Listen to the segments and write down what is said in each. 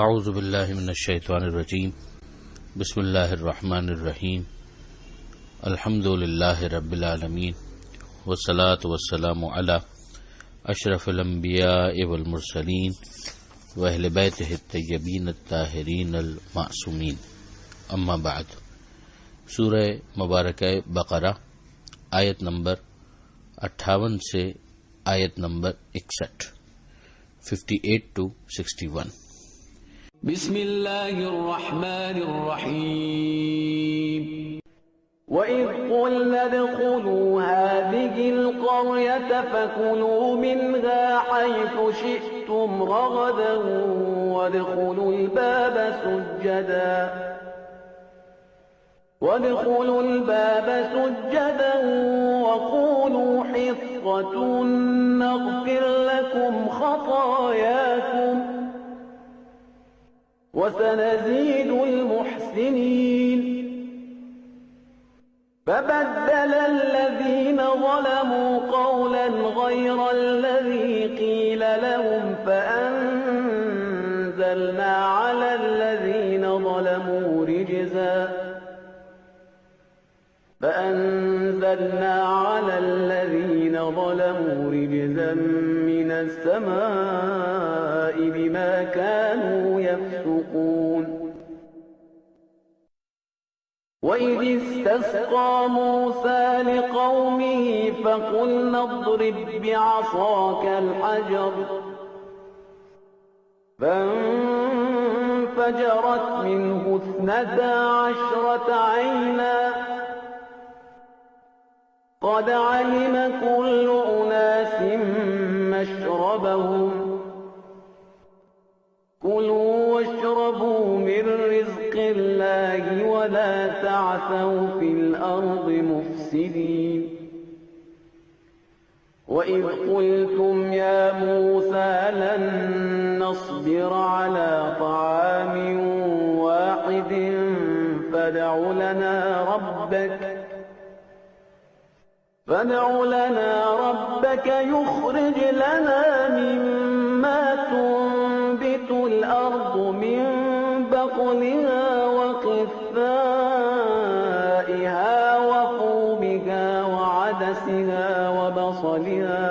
اعوذ باللہ من الشیطان الرجیم بسم اللہ الرحمن الرحیم الحمد للہ رب العالمین والصلاة والسلام علی اشرف الانبیاء والمرسلین واہل بیتہ الطیبین الطاہرین المعصومین، اما بعد۔ سورہ مبارکہ بقرہ آیت نمبر 58 سے آیت نمبر 61، 58 to 61۔ بسم اللہ الرحمن الرحیم۔ وَإِذْ قُلْنَا ادْخُلُوا هَٰذِهِ الْقَرْيَةَ فَكُلُوا مِنْهَا حَيْثُ شِئْتُمْ رَغَدًا وَادْخُلُوا الْبَابَ سُجَّدًا وَقُولُوا حِطَّةٌ نَغْفِرْ لَكُمْ خَطَايَاكُمْ وَسَنَزِيدُ الْمُحْسِنِينَ۔ فَبَدَّلَ الَّذِينَ ظَلَمُوا قَوْلًا غَيْرَ الَّذِي قِيلَ لَهُمْ فَأَنزَلْنَا عَلَى الَّذِينَ ظَلَمُوا رِجْزًا مِّنَ السَّمَاءِ بِمَا كَانُوا يَفْسُقُونَ۔ وَإِذِ اسْتَسْقَىٰ مُوسَىٰ لِقَوْمِهِ فَقُلْنَا اضْرِب بِّعَصَاكَ الْحَجَرَ فَانفَجَرَتْ مِنْهُ 12 عَيْنًا قَدْ عَلِمَ كُلُّ أُنَاسٍ مَّشْرَبَهُمْ كُلُوا وَاشْرَبُوا مِن رِّزْقِ اللَّهِ وَلَا تَعْثَوْا فِي الْأَرْضِ مُفْسِدِينَ۔ وَإِذْ قُلْتُمْ يَا مُوسَىٰ لَن نَّصْبِرَ عَلَىٰ طَعَامٍ وَاحِدٍ فَادْعُ لَنَا رَبَّكَ يُخْرِجْ لَنَا مِمَّا تُنبِتُ الْأَرْضُ مِن بَقْلِهَا وَقِثَّائِهَا وَفُومِهَا وَعَدَسِهَا وَبَصَلِهَا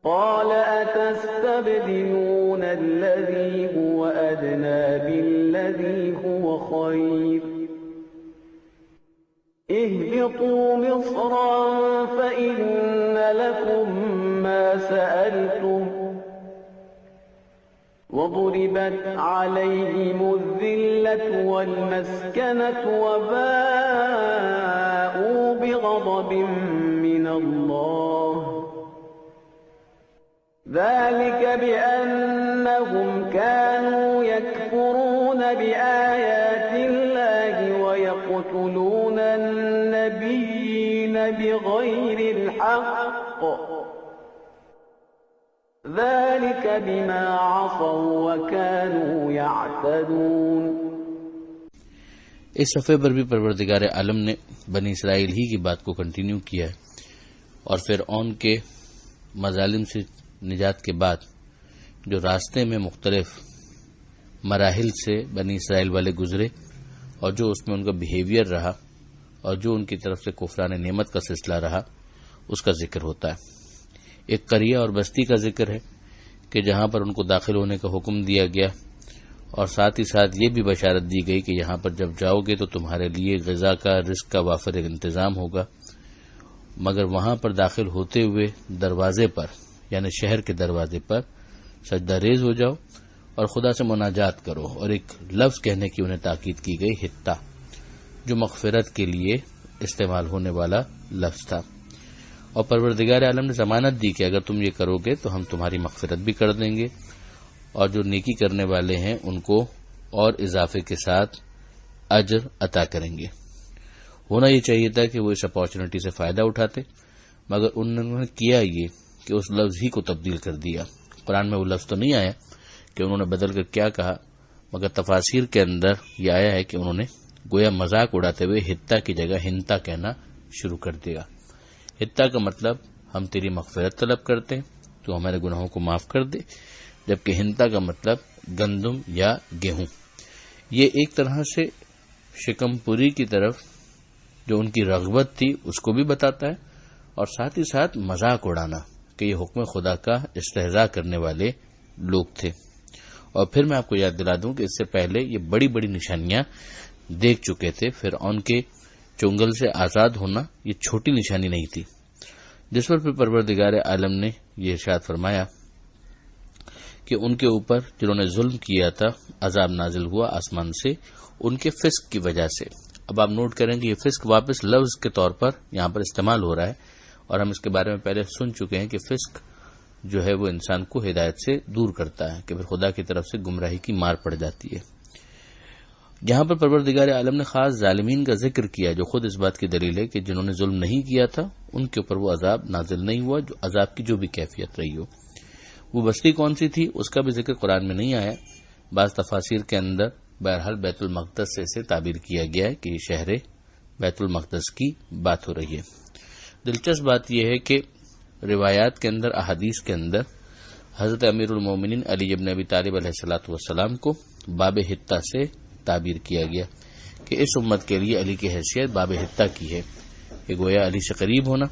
قَالَ أَتَسْتَبْدِلُونَ الَّذِي هُوَ أَدْنَىٰ بِالَّذِي هُوَ خَيْرٌ اهْبِطُوا مِصْرًا فَإِنَّ لَكُم مَّا سَأَلْتُمْ وَضُرِبَتْ عَلَيْهِمُ الذِّلَّةُ وَالْمَسْكَنَةُ وَبَاءُوا بِغَضَبٍ مِّنَ اللَّهِ ذَٰلِكَ بِأَنَّهُمْ كَانُوا يَكْفُرُونَ بِآيَاتِ اللَّهِ وَيَقْتُلُونَ النَّبِيِّينَ بِغَيْرِ الْحَقِّ ذَٰلِكَ بِمَا عَصَوا وَّكَانُوا يَعْتَدُونَ۔ اس صفحے پر بھی پروردگار عالم نے بنی اسرائیل ہی کی بات کو کنٹینیو کیا ہے، اور فرعون کے مظالم سے نجات کے بعد جو راستے میں مختلف مراحل سے بنی اسرائیل والے گزرے اور جو اس میں ان کا بیہیویئر رہا اور جو ان کی طرف سے کفران نعمت کا سلسلہ رہا، اس کا ذکر ہوتا ہے۔ ایک قریہ اور بستی کا ذکر ہے کہ جہاں پر ان کو داخل ہونے کا حکم دیا گیا، اور ساتھ ہی ساتھ یہ بھی بشارت دی گئی کہ یہاں پر جب جاؤ گے تو تمہارے لیے غذا کا، رزق کا وافر انتظام ہوگا، مگر وہاں پر داخل ہوتے ہوئے دروازے پر یعنی شہر کے دروازے پر سجدہ ریز ہو جاؤ اور خدا سے مناجات کرو، اور ایک لفظ کہنے کی انہیں تاکید کی گئی، حطہ، جو مغفرت کے لیے استعمال ہونے والا لفظ تھا۔ اور پروردگار عالم نے ضمانت دی کہ اگر تم یہ کرو گے تو ہم تمہاری مغفرت بھی کر دیں گے، اور جو نیکی کرنے والے ہیں ان کو اور اضافے کے ساتھ اجر عطا کریں گے۔ ہونا یہ چاہیے تھا کہ وہ اس اپارچونٹی سے فائدہ اٹھاتے، مگر انہوں نے کیا یہ کہ اس لفظ ہی کو تبدیل کر دیا۔ قرآن میں وہ لفظ تو نہیں آیا کہ انہوں نے بدل کر کیا کہا، مگر تفاسیر کے اندر یہ آیا ہے کہ انہوں نے گویا مذاق اڑاتے ہوئے حطہ کی جگہ ہنتا کہنا شروع کر دیا۔ حطہ کا مطلب ہم تیری مغفرت طلب کرتے ہیں، تو ہمارے گناہوں کو معاف کر دے، جبکہ ہنتا کا مطلب گندم یا گیہوں۔ یہ ایک طرح سے شکم پوری کی طرف جو ان کی رغبت تھی اس کو بھی بتاتا ہے، اور ساتھ ہی ساتھ مذاق اڑانا کہ یہ حکم خدا کا استہزاء کرنے والے لوگ تھے۔ اور پھر میں آپ کو یاد دلا دوں کہ اس سے پہلے یہ بڑی بڑی نشانیاں دیکھ چکے تھے۔ فرعون کے چنگل سے آزاد ہونا یہ چھوٹی نشانی نہیں تھی، جس پر پھر پروردگار عالم نے یہ ارشاد فرمایا کہ ان کے اوپر جنہوں نے ظلم کیا تھا عذاب نازل ہوا آسمان سے ان کے فسق کی وجہ سے۔ اب آپ نوٹ کریں کہ یہ فسق واپس لفظ کے طور پر یہاں پر استعمال ہو رہا ہے، اور ہم اس کے بارے میں پہلے سن چکے ہیں کہ فسق جو ہے وہ انسان کو ہدایت سے دور کرتا ہے، کہ پھر خدا کی طرف سے گمراہی کی مار پڑ جاتی ہے۔ جہاں پر پروردگار عالم نے خاص ظالمین کا ذکر کیا، جو خود اس بات کی دلیل ہے کہ جنہوں نے ظلم نہیں کیا تھا ان کے اوپر وہ عذاب نازل نہیں ہوا، جو عذاب کی جو بھی کیفیت رہی ہو۔ وہ بستی کون سی تھی اس کا بھی ذکر قرآن میں نہیں آیا۔ بعض تفاسیر کے اندر بہرحال بیت المقدس سے اسے تعبیر کیا گیا ہے کہ یہ شہر بیت المقدس کی بات ہو رہی ہے۔ دلچسپ بات یہ ہے کہ روایات کے اندر، احادیث کے اندر حضرت امیر المومنین علی بن ابی طالب علیہ الصلوۃ والسلام کو باب حتہ سے تعبیر کیا گیا کہ اس امت کے لیے علی کی حیثیت باب حتہ کی ہے، کہ گویا علی سے قریب ہونا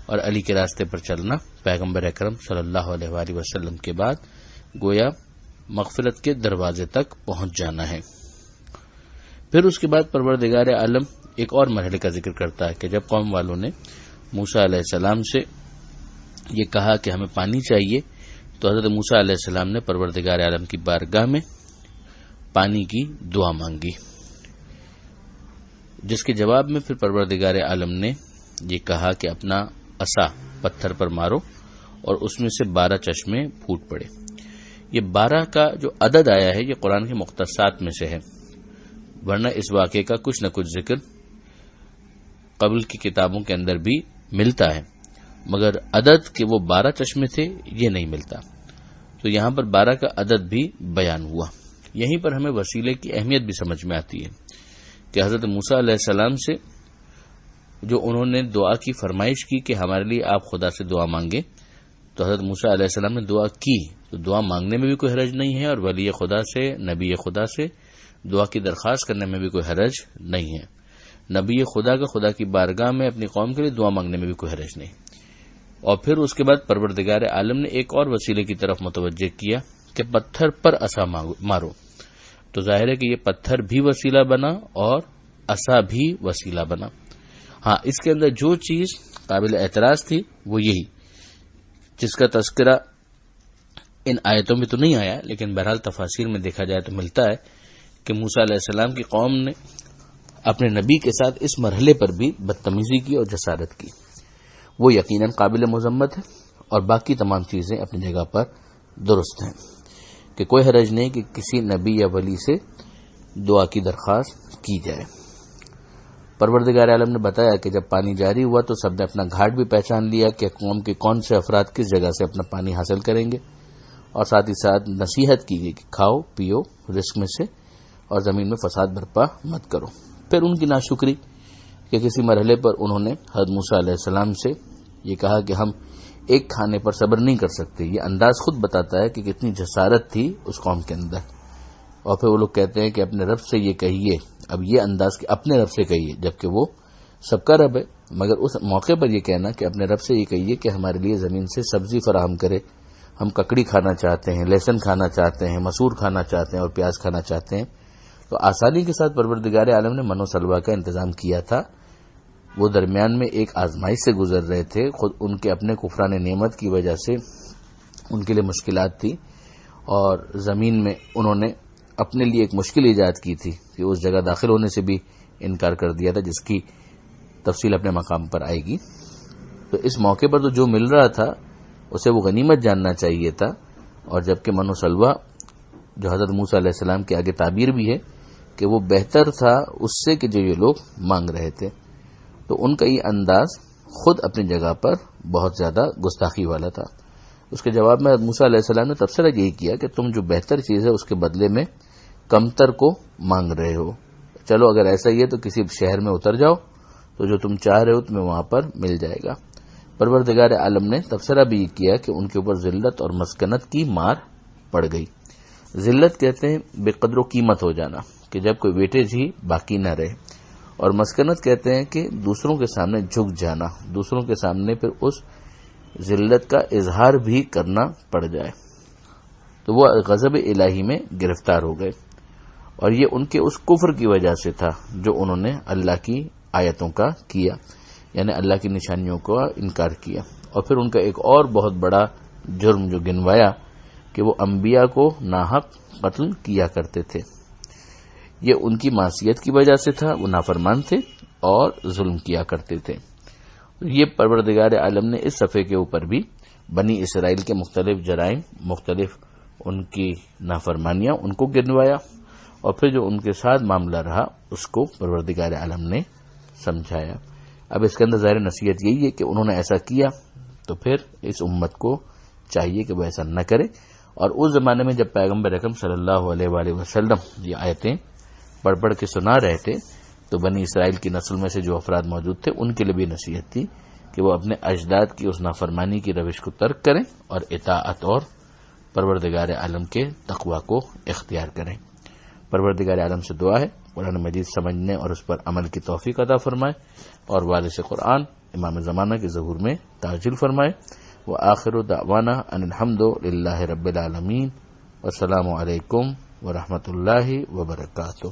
اور علی کے راستے پر چلنا پیغمبر اکرم صلی اللہ علیہ وآلہ وسلم کے بعد گویا مغفرت کے دروازے تک پہنچ جانا ہے۔ پھر اس کے بعد پروردگار عالم ایک اور مرحلے کا ذکر کرتا ہے کہ جب قوم والوں نے موسیٰ علیہ السلام سے یہ کہا کہ ہمیں پانی چاہیے، تو حضرت موسیٰ علیہ السلام نے پروردگار عالم کی بارگاہ میں پانی کی دعا مانگی، جس کے جواب میں پھر پروردگار عالم نے یہ کہا کہ اپنا عصا پتھر پر مارو، اور اس میں سے 12 چشمے پھوٹ پڑے۔ یہ 12 کا جو عدد آیا ہے یہ قرآن کے مختصات میں سے ہے، ورنہ اس واقعے کا کچھ نہ کچھ ذکر قبل کی کتابوں کے اندر بھی ملتا ہے، مگر عدد کہ وہ 12 چشمے تھے یہ نہیں ملتا۔ تو یہاں پر 12 کا عدد بھی بیان ہوا۔ یہیں پر ہمیں وسیلے کی اہمیت بھی سمجھ میں آتی ہے کہ حضرت موسیٰ علیہ السلام سے جو انہوں نے دعا کی فرمائش کی کہ ہمارے لیے آپ خدا سے دعا مانگیں، تو حضرت موسیٰ علیہ السلام نے دعا کی، تو دعا مانگنے میں بھی کوئی حرج نہیں ہے، اور ولی خدا سے، نبی خدا سے دعا کی درخواست کرنے میں بھی کوئی حرج نہیں ہے۔ نبی خدا کا خدا کی بارگاہ میں اپنی قوم کے لیے دعا مانگنے میں بھی کوئی حرج نہیں۔ اور پھر اس کے بعد پروردگار عالم نے ایک اور وسیلے کی طرف متوجہ کیا کہ پتھر پر عصا مارو، تو ظاہر ہے کہ یہ پتھر بھی وسیلہ بنا اور عصا بھی وسیلہ بنا۔ ہاں، اس کے اندر جو چیز قابل اعتراض تھی وہ یہی، جس کا تذکرہ ان آیتوں میں تو نہیں آیا، لیکن بہرحال تفاسیر میں دیکھا جائے تو ملتا ہے کہ موسیٰ علیہ السلام کی قوم نے اپنے نبی کے ساتھ اس مرحلے پر بھی بدتمیزی کی اور جسارت کی۔ وہ یقیناً قابل مذمت ہے، اور باقی تمام چیزیں اپنی جگہ پر درست ہیں، کہ کوئی حرج نہیں کہ کسی نبی یا ولی سے دعا کی درخواست کی جائے۔ پروردگار عالم نے بتایا کہ جب پانی جاری ہوا تو سب نے اپنا گھاٹ بھی پہچان لیا کہ قوم کے کون سے افراد کس جگہ سے اپنا پانی حاصل کریں گے، اور ساتھ ہی ساتھ نصیحت کی گئی کہ کھاؤ پیو رزق میں سے اور زمین میں فساد برپا مت کرو۔ پھر ان کی ناشکری کہ کسی مرحلے پر انہوں نے حضرت موسیٰ علیہ السلام سے یہ کہا کہ ہم ایک کھانے پر صبر نہیں کر سکتے۔ یہ انداز خود بتاتا ہے کہ کتنی جسارت تھی اس قوم کے اندر۔ اور پھر وہ لوگ کہتے ہیں کہ اپنے رب سے یہ کہیے، اب یہ انداز کہ اپنے رب سے کہیے، جبکہ وہ سب کا رب ہے، مگر اس موقع پر یہ کہنا کہ اپنے رب سے یہ کہیے کہ ہمارے لیے زمین سے سبزی فراہم کرے، ہم ککڑی کھانا چاہتے ہیں، لہسن کھانا چاہتے ہیں، مسور کھانا چاہتے ہیں اور پیاز کھانا چاہتے ہیں۔ تو آسانی کے ساتھ پروردگار عالم نے من و سلوہ کا انتظام کیا تھا۔ وہ درمیان میں ایک آزمائش سے گزر رہے تھے، خود ان کے اپنے کفران نعمت کی وجہ سے ان کے لیے مشکلات تھی، اور زمین میں انہوں نے اپنے لیے ایک مشکل ایجاد کی تھی کہ اس جگہ داخل ہونے سے بھی انکار کر دیا تھا، جس کی تفصیل اپنے مقام پر آئے گی۔ تو اس موقع پر تو جو مل رہا تھا اسے وہ غنیمت جاننا چاہیے تھا، اور جبکہ من و سلوہ جو حضرت موسیٰ علیہ السلام کے آگے تعبیر بھی ہے کہ وہ بہتر تھا اس سے کہ جو یہ لوگ مانگ رہے تھے، تو ان کا یہ انداز خود اپنی جگہ پر بہت زیادہ گستاخی والا تھا۔ اس کے جواب میں موسیٰ علیہ السلام نے تبصرہ یہی کیا کہ تم جو بہتر چیز ہے اس کے بدلے میں کمتر کو مانگ رہے ہو، چلو اگر ایسا ہی ہے تو کسی شہر میں اتر جاؤ، تو جو تم چاہ رہے ہو تمہیں وہاں پر مل جائے گا۔ پروردگار عالم نے تبصرہ بھی یہ کیا کہ ان کے اوپر ذلت اور مسکنت کی مار پڑ گئی۔ ذلت کہتے ہیں بے قدر و قیمت ہو جانا، کہ جب کوئی ویٹیج ہی باقی نہ رہے، اور مسکنت کہتے ہیں کہ دوسروں کے سامنے جھک جانا، دوسروں کے سامنے پھر اس ذلت کا اظہار بھی کرنا پڑ جائے۔ تو وہ غضب الہی میں گرفتار ہو گئے، اور یہ ان کے اس کفر کی وجہ سے تھا جو انہوں نے اللہ کی آیتوں کا کیا، یعنی اللہ کی نشانیوں کا انکار کیا۔ اور پھر ان کا ایک اور بہت بڑا جرم جو گنوایا کہ وہ انبیاء کو ناحق قتل کیا کرتے تھے، یہ ان کی معصیت کی وجہ سے تھا، وہ نافرمان تھے اور ظلم کیا کرتے تھے۔ یہ پروردگار عالم نے اس صفحے کے اوپر بھی بنی اسرائیل کے مختلف جرائم، مختلف ان کی نافرمانیاں ان کو گنوایا، اور پھر جو ان کے ساتھ معاملہ رہا اس کو پروردگار عالم نے سمجھایا۔ اب اس کے اندر ظاہر نصیحت یہی ہے کہ انہوں نے ایسا کیا تو پھر اس امت کو چاہیے کہ وہ ایسا نہ کرے۔ اور اس زمانے میں جب پیغمبر اکرم صلی اللہ علیہ وآلہ وسلم یہ آیتیں پڑھ پڑھ کے سنا رہے تھے تو بنی اسرائیل کی نسل میں سے جو افراد موجود تھے ان کے لیے بھی نصیحت تھی کہ وہ اپنے اجداد کی اس نافرمانی کی روش کو ترک کریں اور اطاعت اور پروردگار عالم کے تقوی کو اختیار کریں۔ پروردگار عالم سے دعا ہے قرآن مجید سمجھنے اور اس پر عمل کی توفیق عطا فرمائے، اور وارث قرآن امام زمانہ کے ظہور میں تعجیل فرمائے۔ وآخر دعوانا ان الحمد للہ رب العالمین، والسلام علیکم ورحمۃ اللہ وبرکاتہ۔